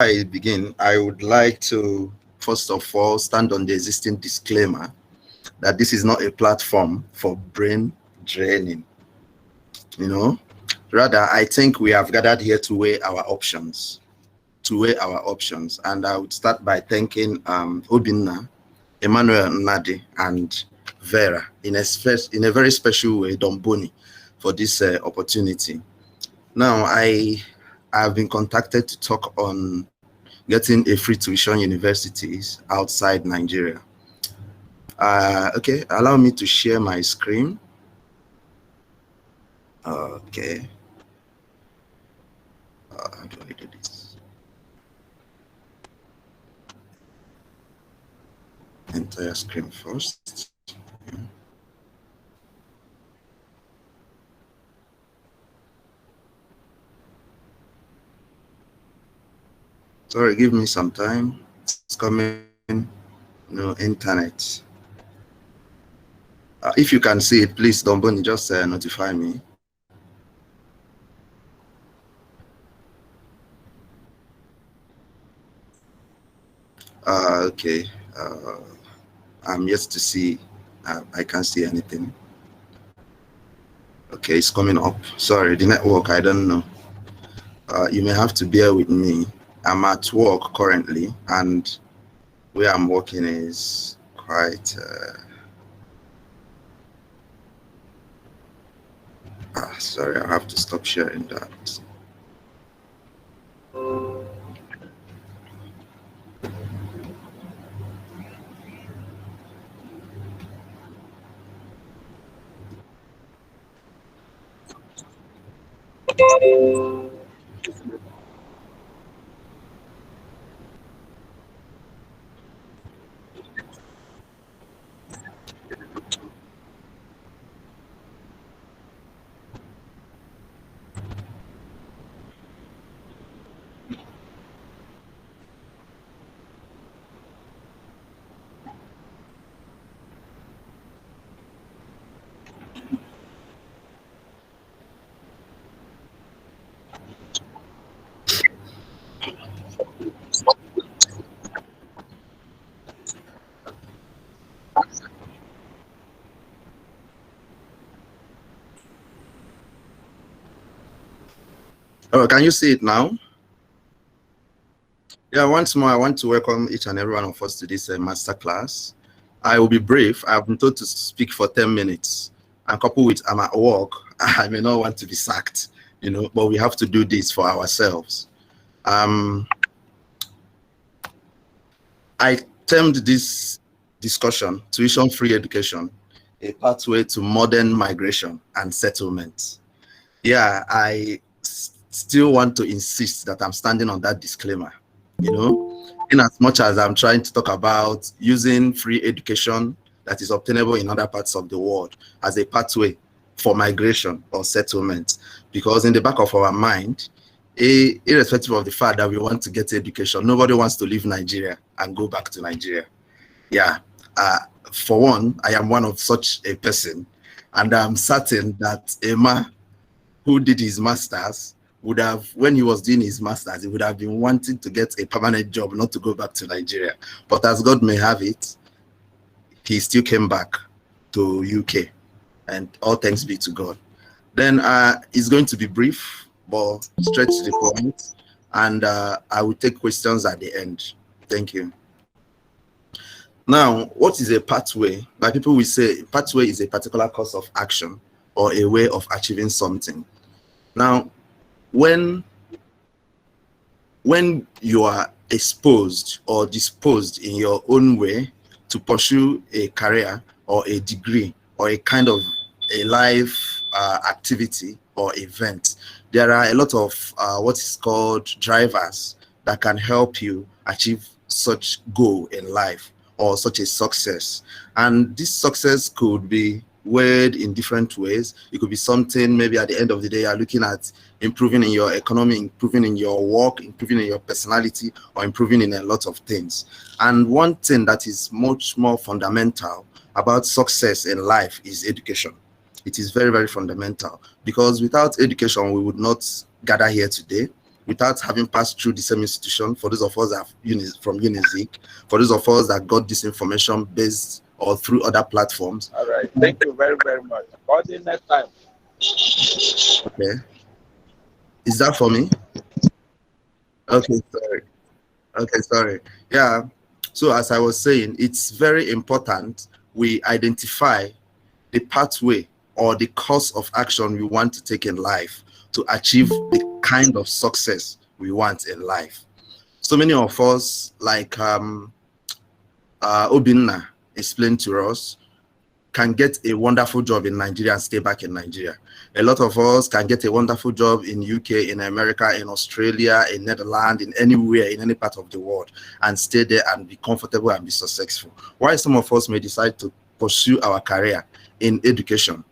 I begin, I would like to first of all stand on the existing disclaimer that this is not a platform for brain draining. Rather, I think we have gathered here to weigh our options. And I would start by thanking Obinna, Emmanuel Nadi, and Vera in a very special way, Dombony, for this opportunity. Now, I have been contacted to talk on getting a free tuition universities outside Nigeria. Okay, allow me to share my screen. Okay. How do I do this? Entire screen first. Sorry, give me some time. It's coming, internet. If you can see it, please, Dombony, just notify me. Okay. I'm yet to see. I can't see anything. Okay, it's coming up. Sorry, the network, I don't know. You may have to bear with me. I'm at work currently, and where I'm working is quite sorry, I have to stop sharing that. Oh, can you see it now? Yeah, once more, I want to welcome each and every one of us to this masterclass. I will be brief. I've been told to speak for 10 minutes. And coupled with I'm at work, I may not want to be sacked, but we have to do this for ourselves. I termed this discussion, tuition-free education, a pathway to modern migration and settlement. Yeah, I still want to insist that I'm standing on that disclaimer, in as much as I'm trying to talk about using free education that is obtainable in other parts of the world as a pathway for migration or settlement. Because in the back of our mind, irrespective of the fact that we want to get education, nobody wants to leave Nigeria and go back to Nigeria. Yeah, for one, I am one of such a person, and I'm certain that Emma, who did his master's, would have, when he was doing his master's, he would have been wanting to get a permanent job, not to go back to Nigeria. But as God may have it, he still came back to UK, and all thanks be to God. Then it's going to be brief, but straight to the point, and I will take questions at the end. Thank you. Now, what is a pathway? Like people will say, pathway is a particular course of action or a way of achieving something. Now, when you are exposed or disposed in your own way to pursue a career or a degree or a kind of a life activity or event, there are a lot of what is called drivers that can help you achieve such goal in life or such a success. And this success could be weighed in different ways. It could be something maybe at the end of the day you're looking at improving in your economy, improving in your work, improving in your personality, or improving in a lot of things. And one thing that is much more fundamental about success in life is education. It is very, very fundamental, because without education, we would not gather here today. without having passed through the same institution. For those of us that are from Unizik, for those of us that got this information based or through other platforms. All right. Thank you very, very much. Call you next time. Okay. Is that for me? Okay, sorry. Okay, sorry. Yeah. So as I was saying, it's very important we identify the pathway or the course of action we want to take in life to achieve the kind of success we want in life. So many of us, like Obinna explained to us, can get a wonderful job in Nigeria and stay back in Nigeria. A lot of us can get a wonderful job in UK, in America, in Australia, in Netherlands, in anywhere, in any part of the world, and stay there and be comfortable and be successful. Why some of us may decide to pursue our career in education.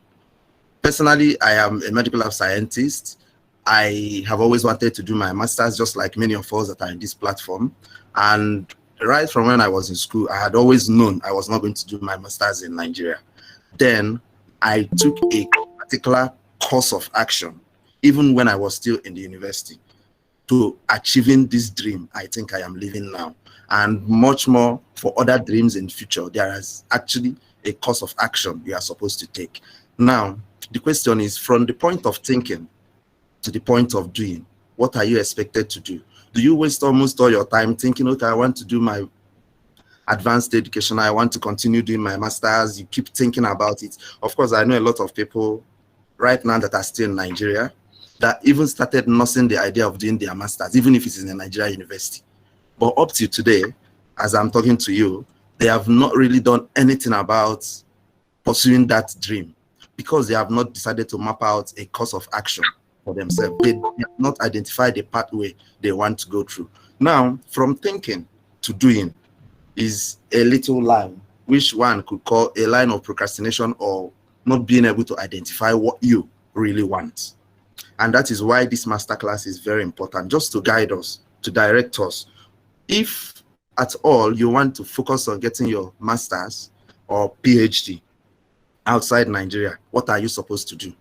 Personally, I am a medical lab scientist. I have always wanted to do my master's, just like many of us that are in this platform. And right from when I was in school, I had always known I was not going to do my master's in Nigeria. Then I took a particular course of action, even when I was still in the university, to achieving this dream I think I am living now. And much more for other dreams in the future. There is actually a course of action you are supposed to take. Now, the question is, from the point of thinking to the point of doing, what are you expected to do? Do you waste almost all your time thinking, okay, I want to do my advanced education, I want to continue doing my master's? You keep thinking about it. Of course, I know a lot of people right now that are still in Nigeria that even started nursing the idea of doing their master's, even if it's in a Nigeria university. But up to today, as I'm talking to you, they have not really done anything about pursuing that dream because they have not decided to map out a course of action for themselves. They have not identified the pathway they want to go through. Now, from thinking to doing is a little line, which one could call a line of procrastination or not being able to identify what you really want. And that is why this masterclass is very important, just to guide us, to direct us. If at all you want to focus on getting your master's or PhD outside Nigeria, what are you supposed to do?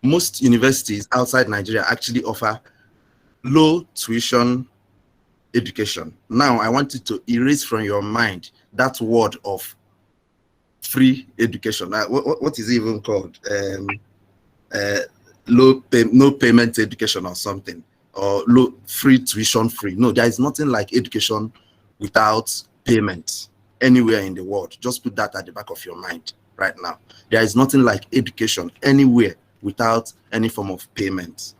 Most universities outside Nigeria actually offer low tuition education. Now, I want you to erase from your mind that word of free education. What is it even called? No payment education or something, or low free tuition free. No, there is nothing like education without payment anywhere in the world. Just put that at the back of your mind right now. There is nothing like education anywhere without any form of payment.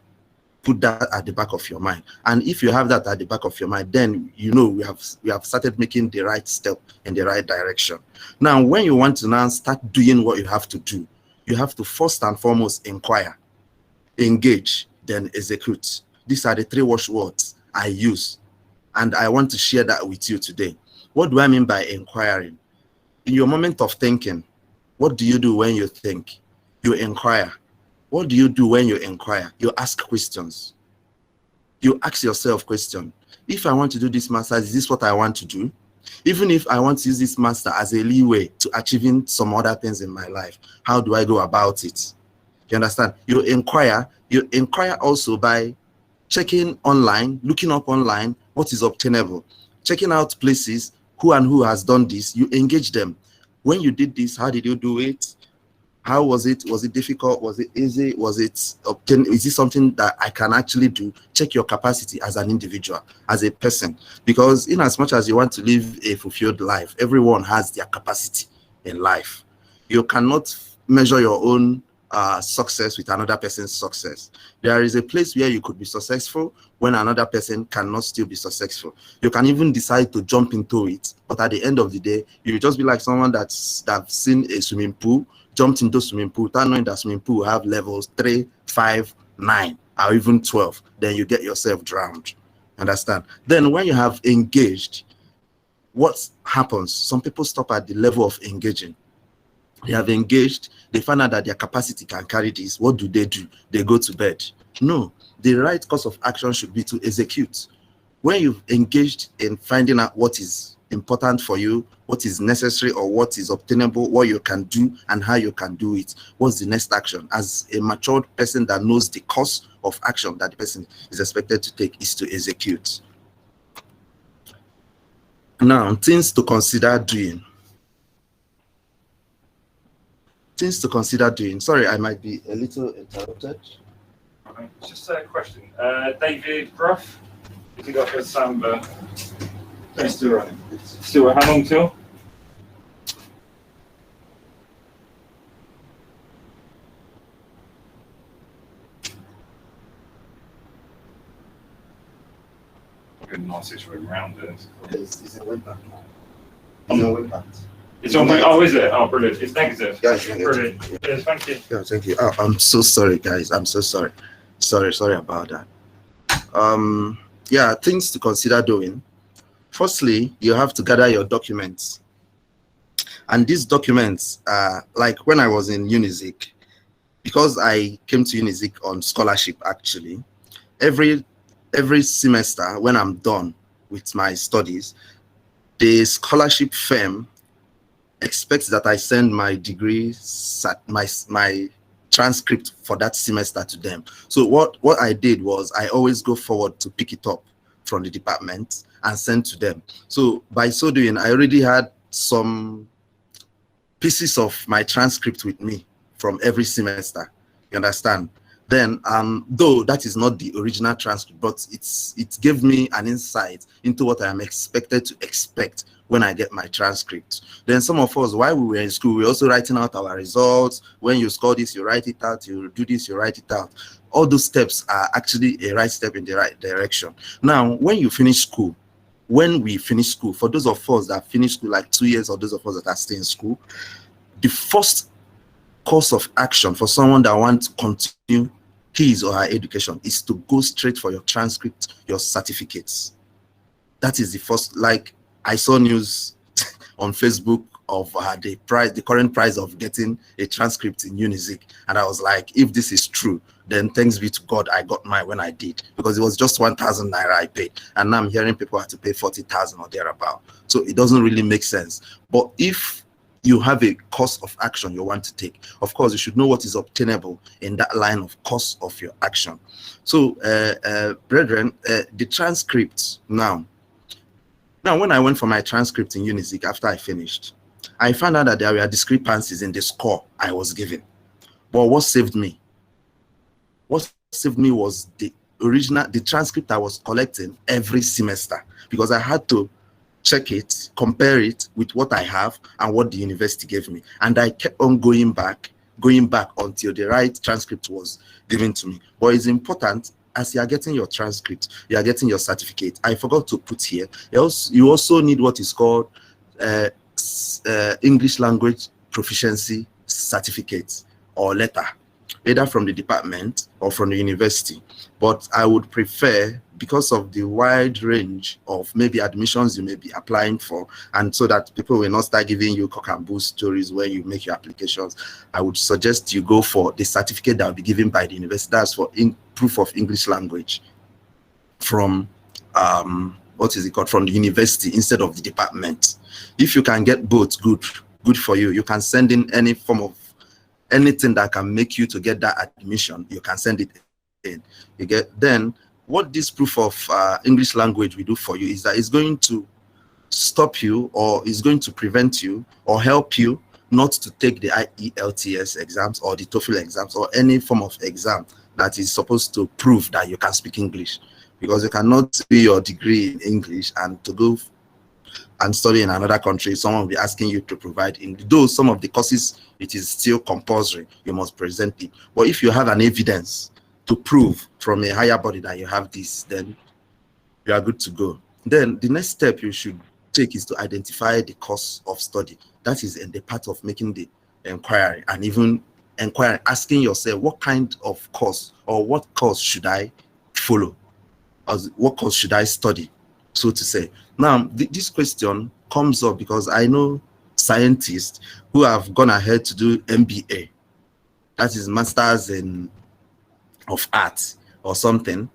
Put that at the back of your mind. And if you have that at the back of your mind, then you know we have started making the right step in the right direction. Now, when you want to now start doing what you have to do, you have to first and foremost inquire, engage, then execute. These are the three watchwords I use, and I want to share that with you today. What do I mean by inquiring? In your moment of thinking, what do you do when you think? You inquire. What do you do when you inquire? You ask questions. You ask yourself questions. If I want to do this master, is this what I want to do? Even if I want to use this master as a leeway to achieving some other things in my life, how do I go about it? You understand? You inquire also by checking online, looking up online, what is obtainable, checking out places, who has done this. You engage them. When you did this, how did you do it? How was it? Was it difficult? Was it easy? Was it obtained? Is this something that I can actually do? Check your capacity as an individual, as a person. Because in as much as you want to live a fulfilled life, everyone has their capacity in life. You cannot measure your own success with another person's success. There is a place where you could be successful when another person cannot still be successful. You can even decide to jump into it, but at the end of the day, you just be like someone that's seen a swimming pool, jumped into swimming pool, without knowing that swimming pool have levels 3, 5, 9, or even 12. Then you get yourself drowned. Understand? Then when you have engaged, what happens? Some people stop at the level of engaging. They have engaged, they find out that their capacity can carry this. What do? They go to bed. No, the right course of action should be to execute. When you've engaged in finding out what is important for you, what is necessary or what is obtainable, what you can do and how you can do it. What's the next action? As a matured person that knows the course of action that the person is expected to take is to execute. Now, things to consider doing. Things to consider doing. Sorry, I might be a little interrupted. Just a question. David Gruff, you think I've got some. Still running. Still, how long till? The nicest room round it. It's a web back now. It's a web back. It's on. Oh, is it? Oh, brilliant. It's negative. Yeah, it's negative. Brilliant. Yes, thank you. Yeah, thank you. Oh, I'm so sorry, guys. I'm so sorry. Sorry about that. Yeah, things to consider doing. Firstly, you have to gather your documents. And these documents are like when I was in Unizik, because I came to Unizik on scholarship actually, every semester when I'm done with my studies, the scholarship firm expects that I send my degree, my transcript for that semester to them. So what I did was I always go forward to pick it up from the department and send to them. So by so doing, I already had some pieces of my transcript with me from every semester. You understand? Then, though that is not the original transcript, but it gave me an insight into what I am expected to expect when I get my transcript. Then some of us, while we were in school, we were also writing out our results. When you score this, you write it out. You do this, you write it out. All those steps are actually a right step in the right direction. Now, when you finish school, when we finish school, for those of us that finish school like 2 years or those of us that are still in school, the first course of action for someone that wants to continue his or her education is to go straight for your transcript, your certificates. That is the first. Like I saw news on Facebook of the current price of getting a transcript in Unizik, and I was like, if this is true, then thanks be to God I got mine when I did, because it was just 1,000 naira I paid, and now I'm hearing people have to pay 40,000 or thereabout. So it doesn't really make sense. But if you have a course of action you want to take, of course you should know what is obtainable in that line of course of your action. So brethren, the transcript now when I went for my transcript in Unizik after I finished, I found out that there were discrepancies in the score I was given. But what saved me was the transcript I was collecting every semester, because I had to check it, compare it with what I have and what the university gave me. And I kept on going back until the right transcript was given to me. But it's important, as you are getting your transcript, you are getting your certificate. I forgot to put here, you also need what is called English language proficiency certificate or letter, either from the department or from the university. But I would prefer, because of the wide range of maybe admissions you may be applying for, and so that people will not start giving you cock and bull stories when you make your applications, I would suggest you go for the certificate that will be given by the university. That's for proof of English language from what is it called, from the university instead of the department. If you can get both, good for you. You can send in any form of anything that can make you to get that admission. You can send it in. You get, then what this proof of English language will do for you is that it's going to stop you, or is going to prevent you or help you not to take the IELTS exams or the TOEFL exams or any form of exam that is supposed to prove that you can speak English, because you cannot do your degree in English and to go and study in another country, someone will be asking you to provide English. Though some of the courses it is still compulsory, you must present it. But if you have an evidence to prove from a higher body that you have this, then you are good to go. Then the next step you should take is to identify the course of study. That is in the part of making the inquiry, and even inquiring, asking yourself, what kind of course or what course should I follow? Or what course should I study, so to say? Now, this question comes up because I know scientists who have gone ahead to do MBA, that is Masters of Arts or something.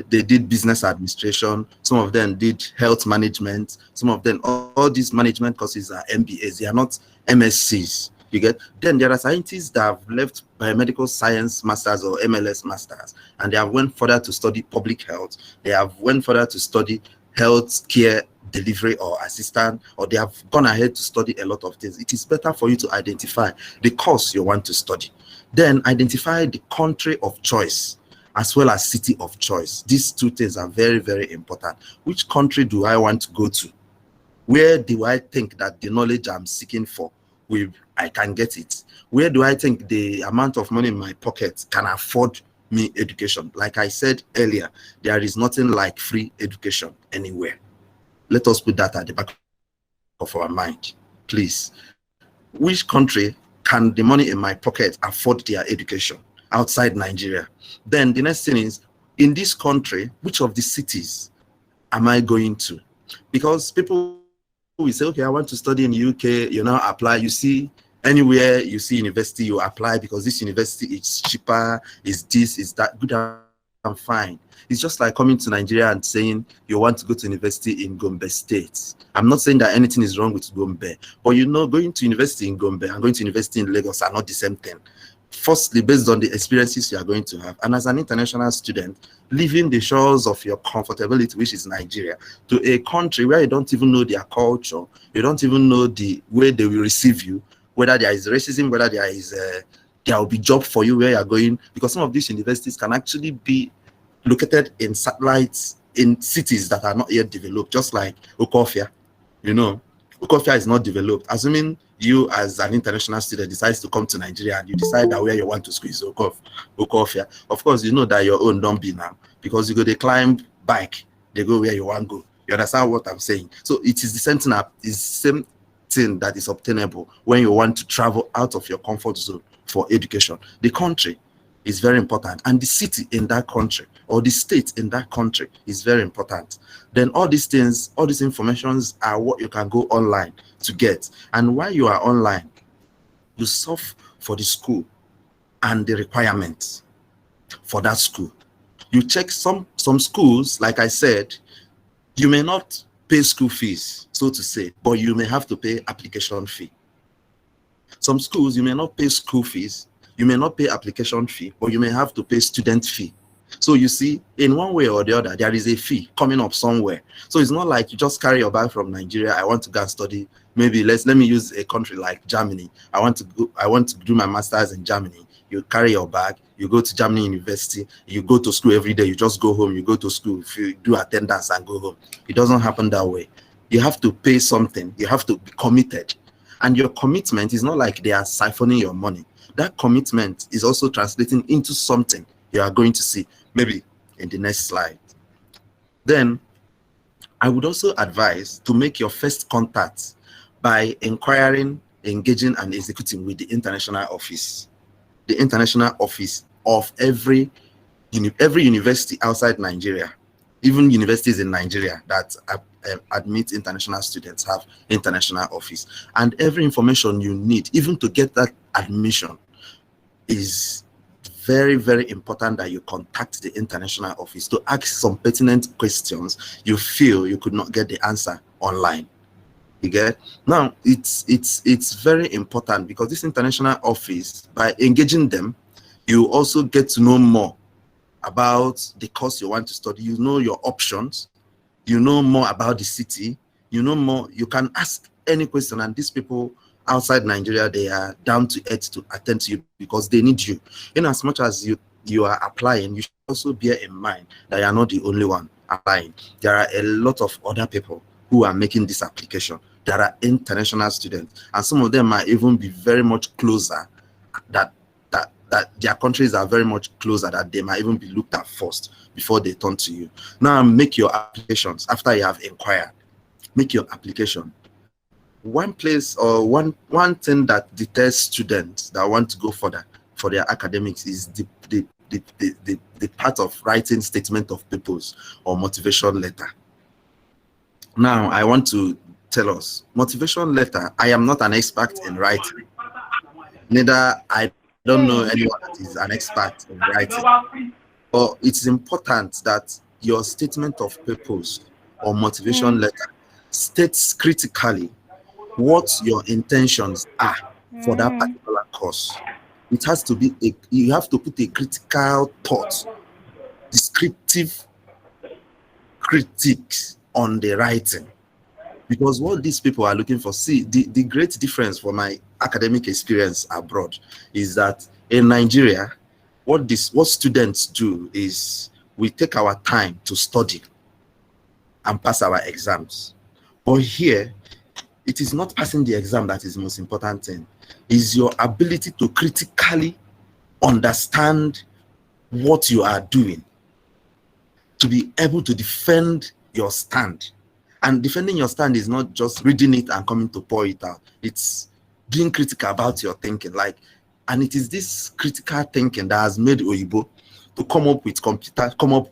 they did business administration, some of them did health management, some of them, all these management courses are MBAs, they are not MScs. You get? Then there are scientists that have left biomedical science masters or MLS masters, and they have went further to study public health. They have went further to study health care delivery or assistant, or they have gone ahead to study a lot of things. It is better for you to identify the course you want to study. Then identify the country of choice as well as city of choice. These two things are very, very important. Which country do I want to go to? Where do I think that the knowledge I'm seeking for, I can get it? Where do I think the amount of money in my pocket can afford me education? Like I said earlier, there is nothing like free education anywhere. Let us put that at the back of our mind, please. Which country can the money in my pocket afford their education outside Nigeria? Then the next thing is, in this country, which of the cities am I going to? Because people will say, okay, I want to study in the UK, you now apply. You see, anywhere you see university, you apply because this university is cheaper, is this, is that. Good and fine. It's just like coming to Nigeria and saying you want to go to university in Gombe State. I'm not saying that anything is wrong with Gombe, but you know, going to university in Gombe and going to university in Lagos are not the same thing. Firstly, based on the experiences you are going to have, and as an international student, leaving the shores of your comfortability, which is Nigeria, to a country where you don't even know their culture, you don't even know the way they will receive you, whether there is racism, whether there will be job for you where you are going, because some of these universities can actually be located in satellites in cities that are not yet developed, just like Okofia. You know, Okofia is not developed. Assuming you as an international student decides to come to Nigeria and you decide that where you want to school is Okofia, of course you know that your own don't be now, because you go they climb bike, they go where you want to go. You understand what I'm saying? So it is the same thing, same thing that is obtainable when you want to travel out of your comfort zone for education. The country is very important, and the city in that country or the state in that country is very important. Then all these things, all these informations are what you can go online to get. And while you are online, you solve for the school and the requirements for that school. You check some schools, like I said, you may not pay school fees, so to say, but you may have to pay application fee. Some schools, you may not pay school fees, you may not pay application fee, but you may have to pay student fee. So you see, in one way or the other, there is a fee coming up somewhere. So it's not like you just carry your bag from Nigeria. I want to go and study. Maybe let me use a country like Germany. I want to do my master's in Germany. You carry your bag, you go to Germany university, you go to school every day, you just go home, you go to school, if you do attendance and go home. It doesn't happen that way. You have to pay something, you have to be committed. And your commitment is not like they are siphoning your money. That commitment is also translating into something you are going to see, maybe in the next slide. Then I would also advise to make your first contact by inquiring, engaging, and executing with the international office. The international office of every university outside Nigeria, even universities in Nigeria that admit international students have international office. And every information you need, even to get that admission, is very, very important that you contact the international office to ask some pertinent questions you feel you could not get the answer online. You get? Now, it's very important because this international office, by engaging them, you also get to know more about the course you want to study. You know your options, you know more about the city, you know more, you can ask any question, and these people outside Nigeria, they are down to earth to attend to you because they need you. In as much as you are applying, you should also bear in mind that you are not the only one applying. There are a lot of other people who are making this application. There are international students, and some of them might even be very much closer, that their countries are very much closer, that they might even be looked at first before they turn to you. Now make your applications after you have inquired. Make your application. One place or one thing that deters students that want to go further for their academics is the part of writing statement of purpose or motivation letter. Now I want to tell us, motivation letter, I am not an expert in writing. Neither I don't know anyone that is an expert in writing. But it's important that your statement of purpose or motivation letter states critically what your intentions are for that particular course. It has to be you have to put a critical thought, descriptive critiques on the writing. Because what these people are looking for, see, the great difference for my academic experience abroad is that in Nigeria, what students do is we take our time to study and pass our exams. But here, it is not passing the exam that is the most important thing. Is your ability to critically understand what you are doing, to be able to defend your stand. And defending your stand is not just reading it and coming to pour it out. It's being critical about your thinking. And it is this critical thinking that has made Oyibo to come up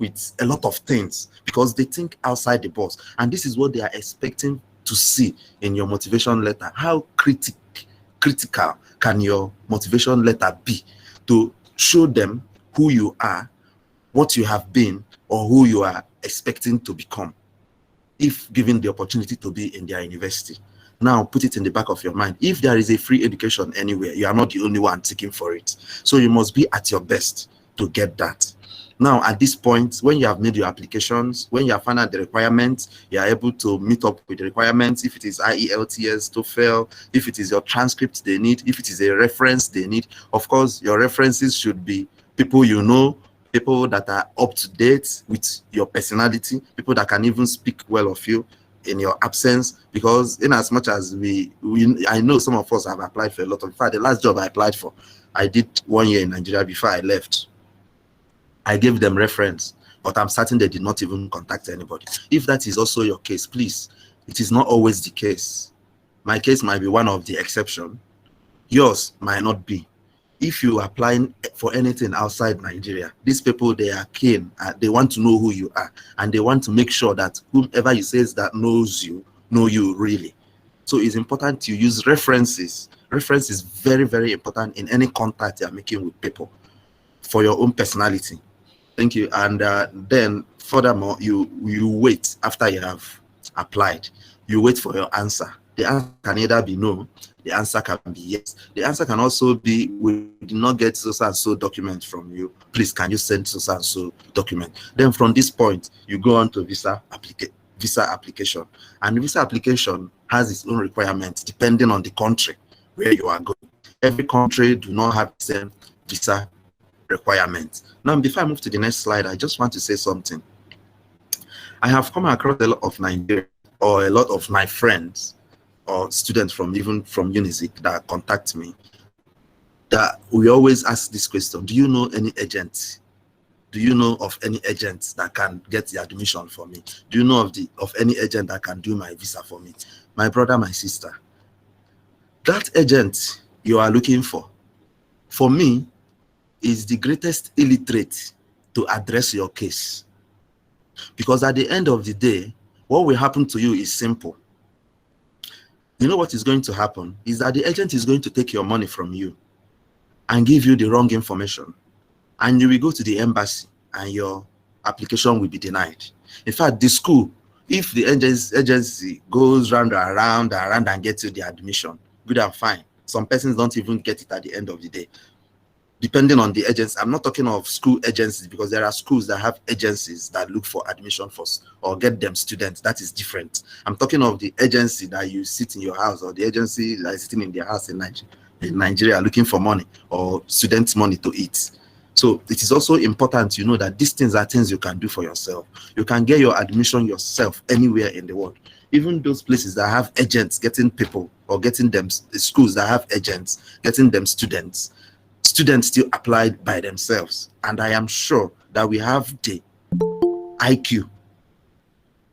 with a lot of things, because they think outside the box. And this is what they are expecting to see in your motivation letter. How critical can your motivation letter be to show them who you are, what you have been, or who you are expecting to become, if given the opportunity to be in their university. Now, put it in the back of your mind. If there is a free education anywhere, you are not the only one seeking for it. So you must be at your best to get that. Now, at this point, when you have made your applications, when you have found out the requirements, you are able to meet up with the requirements. If it is IELTS, TOEFL, if it is your transcript they need, if it is a reference they need. Of course, your references should be people you know, people that are up to date with your personality, people that can even speak well of you in your absence. Because in as much as I know some of us have applied for a lot of, in fact, the last job I applied for, I did 1 year in Nigeria before I left. I gave them reference, but I'm certain they did not even contact anybody. If that is also your case, please, it is not always the case. My case might be one of the exception. Yours might not be. If you are applying for anything outside Nigeria, these people, they are keen. They want to know who you are, and they want to make sure that whomever you say that knows you, know you really. So it's important to use references. Reference is very, very important in any contact you are making with people for your own personality. Thank you. And then furthermore, you wait after you have applied. You wait for your answer. The answer can either be no, the answer can be yes. The answer can also be, we did not get so and so document from you. Please, can you send so and so document? Then from this point, you go on to visa application. And the visa application has its own requirements depending on the country where you are going. Every country do not have the same visa requirements. Now, before I move to the next slide, I just want to say something. I have come across a lot of Nigeria, or a lot of my friends or students from UNIZIK that contact me, that we always ask this question: do you know any agent? Do you know of any agents that can get the admission for me? Do you know of any agent that can do my visa for me? My brother, my sister, that agent you are looking for me, is the greatest illiterate to address your case. Because at the end of the day, what will happen to you is simple. You know what is going to happen is that the agent is going to take your money from you and give you the wrong information. And you will go to the embassy and your application will be denied. In fact, the school, if the agency goes round and gets you the admission, good and fine. Some persons don't even get it at the end of the day, depending on the agency. I'm not talking of school agencies, because there are schools that have agencies that look for admission first or get them students. That is different. I'm talking of the agency that you sit in your house, or the agency that is sitting in their house in Nigeria looking for money or students' money to eat. So it is also important you know that these things are things you can do for yourself. You can get your admission yourself anywhere in the world. Even those places that have agents getting people, or getting them, schools that have agents getting them students still applied by themselves. And I am sure that we have the IQ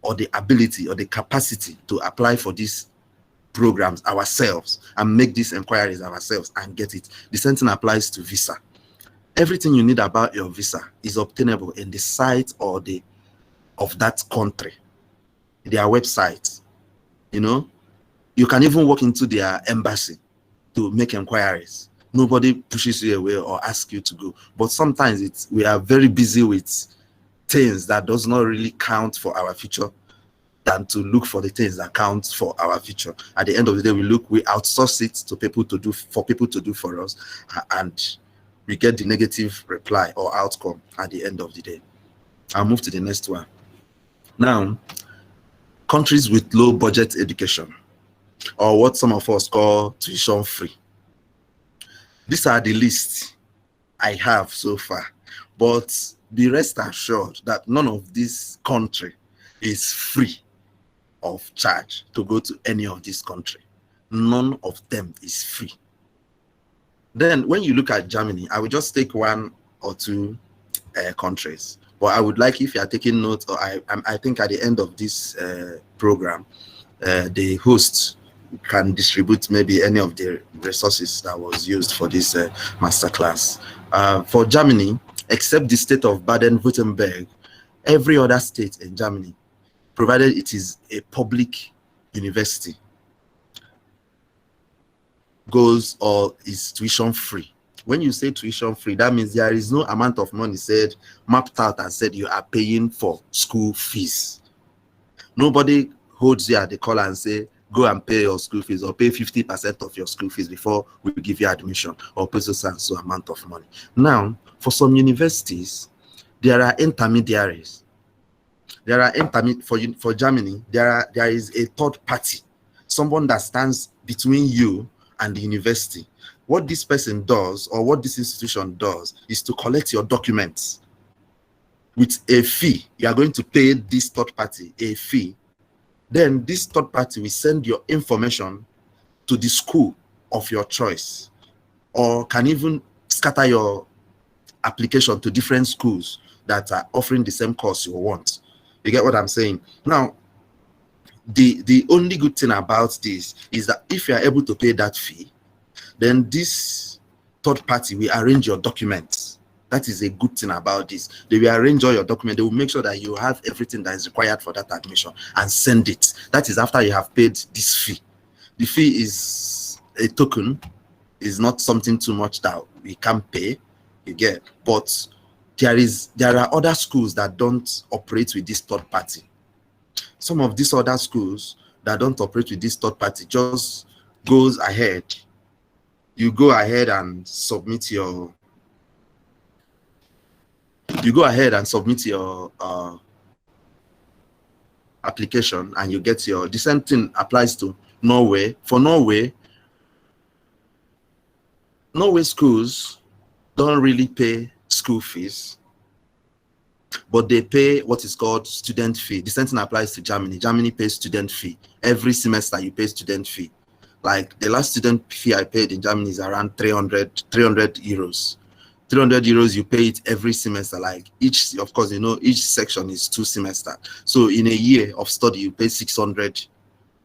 or the ability or the capacity to apply for these programs ourselves and make these inquiries ourselves and get it. The same thing applies to visa. Everything you need about your visa is obtainable in the site of that country, their website. You know, you can even walk into their embassy to make inquiries. Nobody pushes you away or asks you to go. But sometimes we are very busy with things that does not really count for our future than to look for the things that count for our future. At the end of the day, we outsource it to people to do for us, and we get the negative reply or outcome at the end of the day. I'll move to the next one. Now, countries with low budget education, or what some of us call tuition free. These are the lists I have so far, but be rest assured that none of this country is free of charge to go to any of this country. None of them is free. Then when you look at Germany, I will just take one or two countries, but I would like, if you are taking notes, or I think at the end of this program, the host can distribute maybe any of the resources that was used for this masterclass. For Germany, except the state of Baden-Württemberg, every other state in Germany, provided it is a public university, goes or is tuition free. When you say tuition free, that means there is no amount of money mapped out and said you are paying for school fees. Nobody holds you at the collar and say, go and pay your school fees, or pay 50% of your school fees before we give you admission, or pay so amount of money. Now, for some universities, there are intermediaries. For Germany, there is a third party, someone that stands between you and the university. What this person does, or what this institution does, is to collect your documents with a fee. You are going to pay this third party a fee. Then this third party will send your information to the school of your choice, or can even scatter your application to different schools that are offering the same course you want. You get what I'm saying? Now, the only good thing about this is that if you are able to pay that fee, then this third party will arrange your documents. That is a good thing about this. They will arrange all your documents. They will make sure that you have everything that is required for that admission and send it. That is after you have paid this fee. The fee is a token, is not something too much that we can pay, you get. But there are other schools that don't operate with this third party. Some of these other schools that don't operate with this third party just goes ahead. You go ahead and submit your application, and you get your. The same thing applies to Norway. For Norway schools don't really pay school fees, but they pay what is called student fee. The same thing applies to Germany. Germany pays student fee. Every semester you pay student fee. Like the last student fee I paid in Germany is around 300 euros. 300 euros, you pay it every semester. Like each, of course, each section is 2 semesters. So in a year of study, you pay 600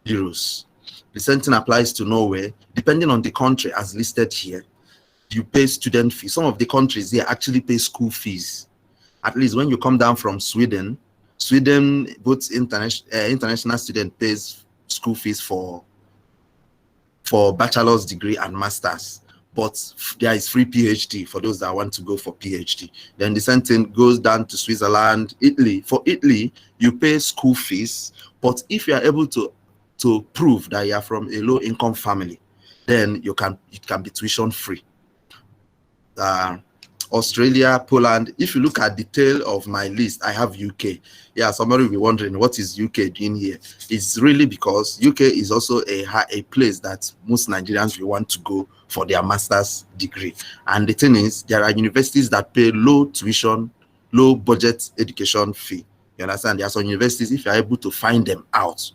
euros. The same thing applies to Norway. Depending on the country as listed here, you pay student fees. Some of the countries, they actually pay school fees. At least when you come down from Sweden, both international student pays school fees for bachelor's degree and master's. But there is free PhD for those that want to go for PhD. Then the same thing goes down to Switzerland, Italy. For Italy, you pay school fees, but if you are able to prove that you are from a low-income family, then it can be tuition free. Australia, Poland. If you look at the tail of my list, I have UK. Yeah, somebody will be wondering, what is UK doing here? It's really because UK is also a place that most Nigerians will want to go for their master's degree. And the thing is, there are universities that pay low tuition, low budget education fee. You understand? There are some universities, if you're able to find them out,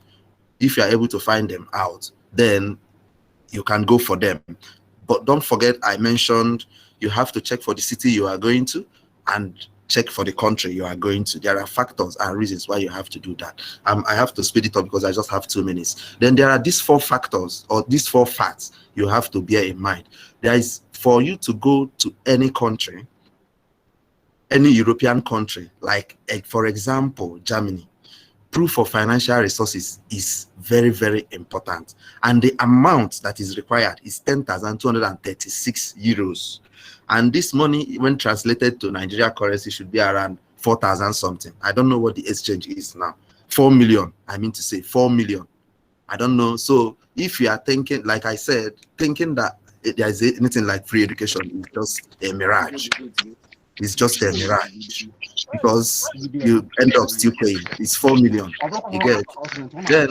then you can go for them. But don't forget, I mentioned you have to check for the city you are going to and check for the country you are going to. There are factors and reasons why you have to do that. I have to speed it up because I just have 2 minutes. Then there are these 4 factors, or these 4 facts you have to bear in mind. There is, for you to go to any country, any European country, like for example, Germany, proof of financial resources is very, very important. And the amount that is required is 10,236 euros. And this money, when translated to Nigeria currency, should be around 4,000 something. I don't know what the exchange is now. 4 million, I mean to say 4 million. I don't know. So if you are thinking, like I said, thinking that there is anything like free education is just a mirage. It's just a mirage, because you end up still paying. It's 4 million. You get. Then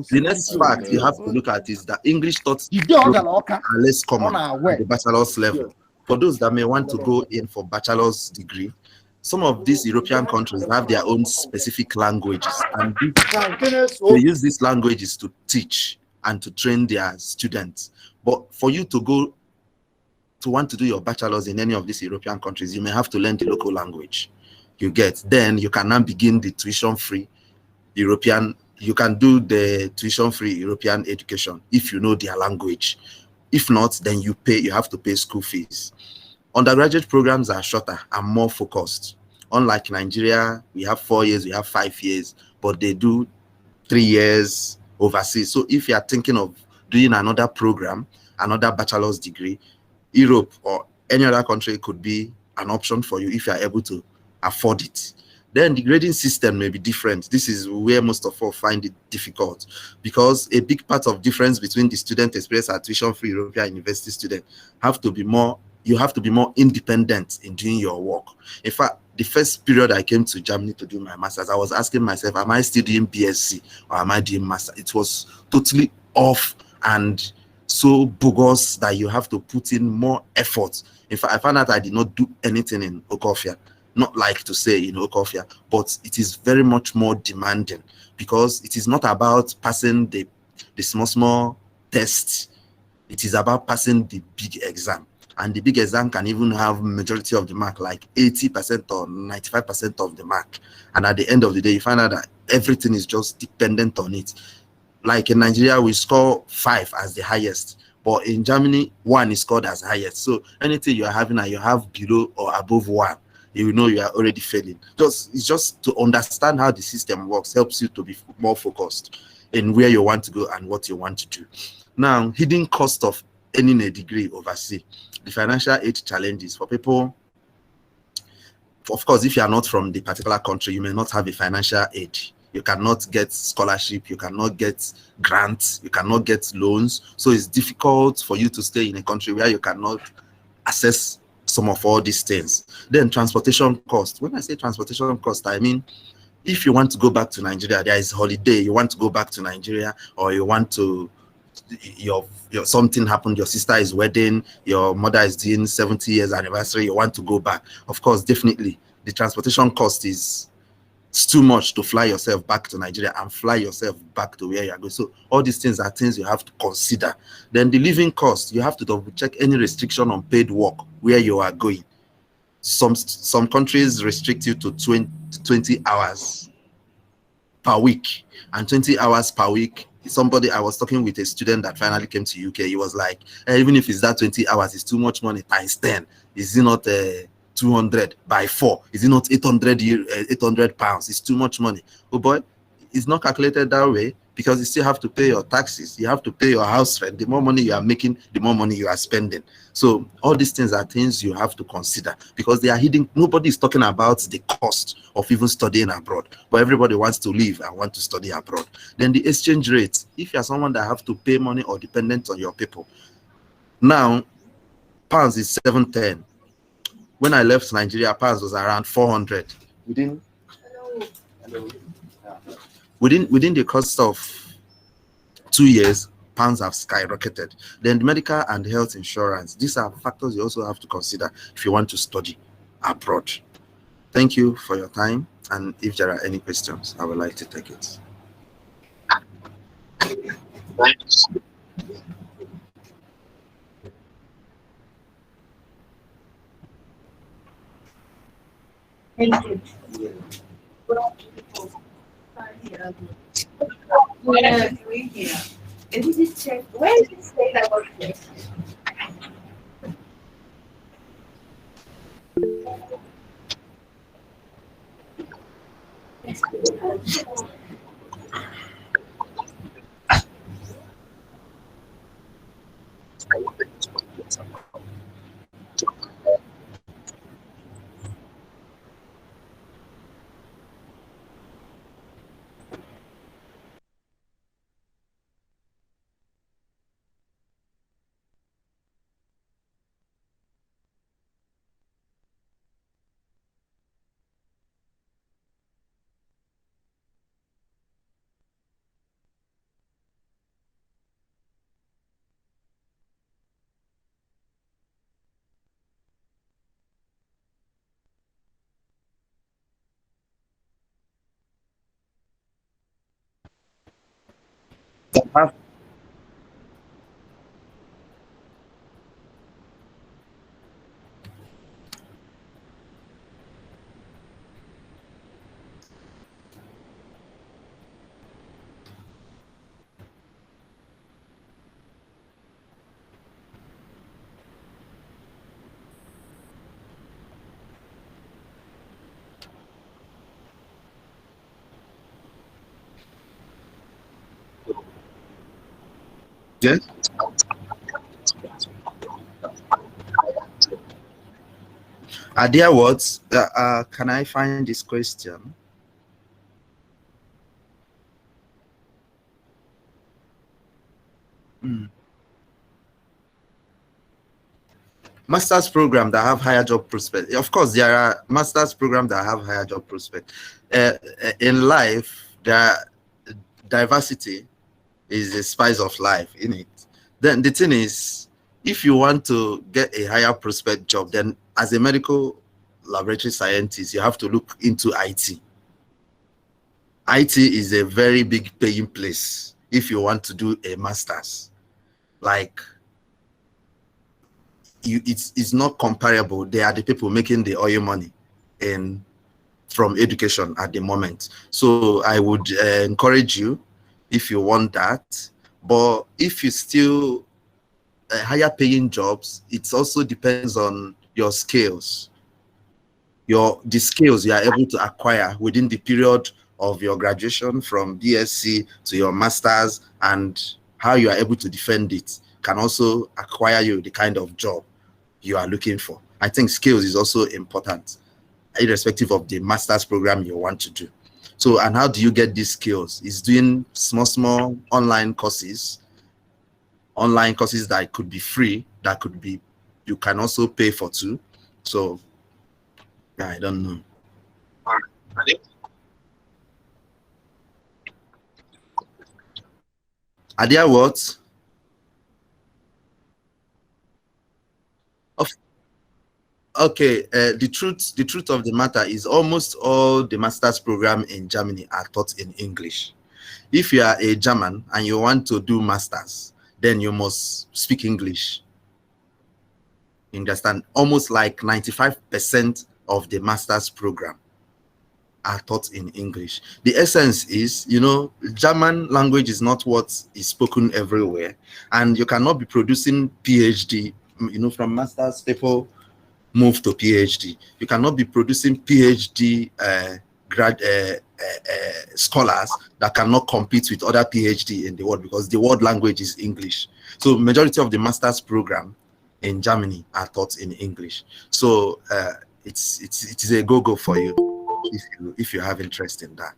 the next fact you have to look at is that English taught are less common at the bachelor's level. For those that may want to go in for bachelor's degree, some of these European countries have their own specific languages, and they use these languages to teach and to train their students. But for you to want to do your bachelor's in any of these European countries, you may have to learn the local language. You get. Then you can now begin the tuition-free European. You can do the tuition-free European education if you know their language. If not, then you have to pay school fees. Undergraduate programs are shorter and more focused. Unlike Nigeria, we have 4 years, we have 5 years, but they do 3 years overseas. So if you are thinking of doing another program, another bachelor's degree, Europe or any other country could be an option for you if you are able to afford it. Then the grading system may be different. This is where most of us find it difficult, because a big part of difference between the student experience at tuition-free European university student you have to be more independent in doing your work. In fact, the first period I came to Germany to do my master's, I was asking myself, am I still doing BSc or am I doing master? It was totally off and so bogus that you have to put in more effort. In fact, I found out I did not do anything in Okofia. Not like to say in Okofia, but it is very much more demanding, because it is not about passing the small tests. It is about passing the big exam. And the big exam can even have majority of the mark, like 80% or 95% of the mark. And at the end of the day, you find out that everything is just dependent on it. Like in Nigeria, we score 5 as the highest, but in Germany, 1 is scored as highest. So anything you are having and you have below or above 1, you know you are already failing. It's just to understand how the system works helps you to be more focused in where you want to go and what you want to do. Now, hidden cost of earning a degree overseas. The financial aid challenges for people. Of course, if you are not from the particular country, you may not have a financial aid. You cannot get scholarship, you cannot get grants, you cannot get loans. So it's difficult for you to stay in a country where you cannot access some of all these things. Then transportation cost. When I say transportation cost, I mean, if you want to go back to Nigeria, there is holiday, you want to go back to Nigeria, or you want to, your something happened, your sister is wedding, your mother is doing 70 years anniversary, you want to go back. Of course, definitely the transportation cost is too much to fly yourself back to Nigeria and fly yourself back to where you are going. So all these things are things you have to consider. Then the living cost, you have to double check any restriction on paid work where you are going. Some countries restrict you to 20 hours per week, and 20 hours per week. I was talking with a student that finally came to UK. He was like, even if it's that 20 hours, it's too much money times 10. Is it not 200 by 4? Is it not 800 pounds? It's too much money. Oh boy, it's not calculated that way, because you still have to pay your taxes, you have to pay your house rent. The more money you are making, the more money you are spending. So all these things are things you have to consider, because they are hidden. Nobody is talking about the cost of even studying abroad, but everybody wants to live and want to study abroad. Then the exchange rate. If you are someone that have to pay money or dependent on your people, now pounds is 710. When I left Nigeria, pounds was around 400. Within the course of 2 years, pounds have skyrocketed. Then the medical and health insurance. These are factors you also have to consider if you want to study abroad. Thank you for your time. And if there are any questions, I would like to take it. Thanks. Thank you. Where did it say? Where did it say that was this? Yes. Yes. Are there words? Can I find this question? Hmm. Master's program that have higher job prospect. Of course, there are master's program that have higher job prospect. In life, diversity is the spice of life in it. Then the thing is, if you want to get a higher prospect job, then as a medical laboratory scientist, you have to look into IT. IT is a very big paying place if you want to do a master's. Like it's not comparable. They are the people making the oil money in from education at the moment. So I would encourage you if you want that. But if you still higher paying jobs, it also depends on your skills, the skills you are able to acquire within the period of your graduation from BSc to your masters, and how you are able to defend it can also acquire you the kind of job you are looking for. I think skills is also important, irrespective of the master's program you want to do. So, and how do you get these skills? Is doing small online courses that could be free, that could be, you can also pay for too. So yeah, I don't know. Are there what? Of Okay, the truth of the matter is almost all the master's program in Germany are taught in English. If you are a German and you want to do masters, then you must speak English. You understand? Almost like 95% of the master's program are taught in English. The essence is, German language is not what is spoken everywhere, and you cannot be producing PhD. From masters, people move to PhD. You cannot be producing PhD scholars that cannot compete with other PhD in the world, because the world language is English. So majority of the master's program in Germany are taught in English. So it is a go for you if you have interest in that.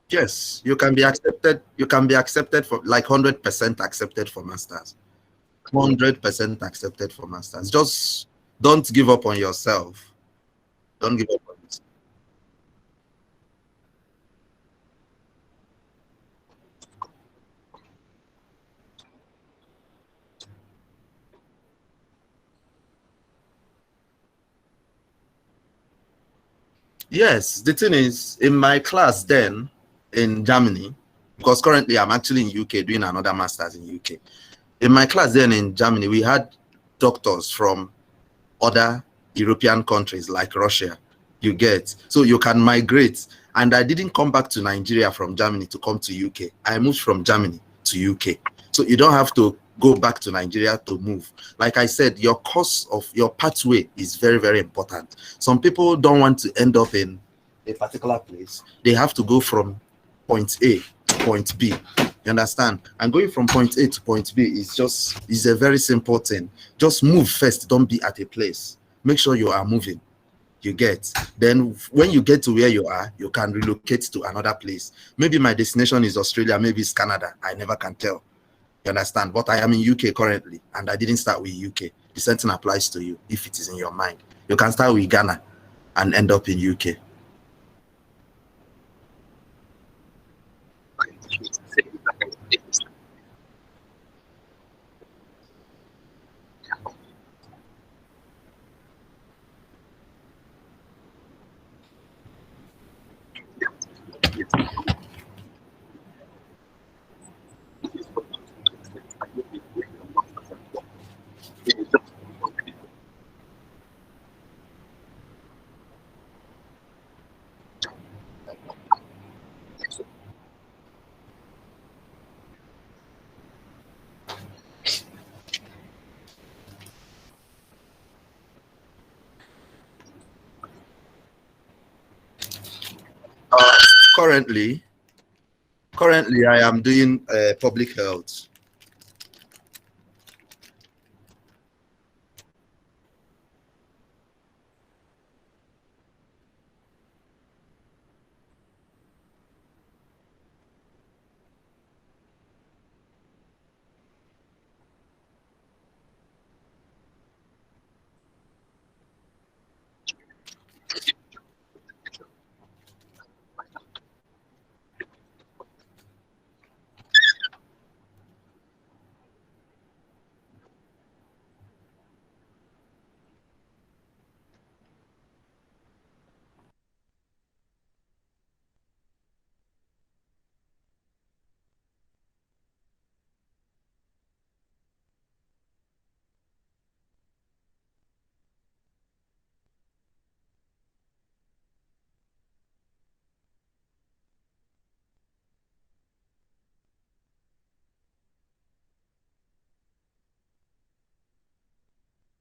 Yes, you can be accepted. You can be accepted for like 100% accepted for masters. 100% accepted for masters. Just don't give up on yourself. Don't give up on yourself. Yes, the thing is, in my class then in Germany, because currently I'm actually in UK doing another master's in UK. In my class then in Germany, we had doctors from other European countries like Russia. You get, so you can migrate. And I didn't come back to Nigeria from Germany to come to UK. I moved from Germany to UK. So you don't have to go back to Nigeria to move. Like I said, your course of your pathway is very, very important. Some people don't want to end up in a particular place. They have to go from point A to point B. You understand? And going from point A to point B is a very simple thing. Just move first. Don't be at a place. Make sure you are moving. You get, then when you get to where you are, you can relocate to another place. Maybe my destination is Australia, maybe it's Canada. I never can tell. You understand? But I am in UK currently, and I didn't start with UK. The same thing applies to you if it is in your mind. You can start with Ghana and end up in UK. Currently, I am doing public health.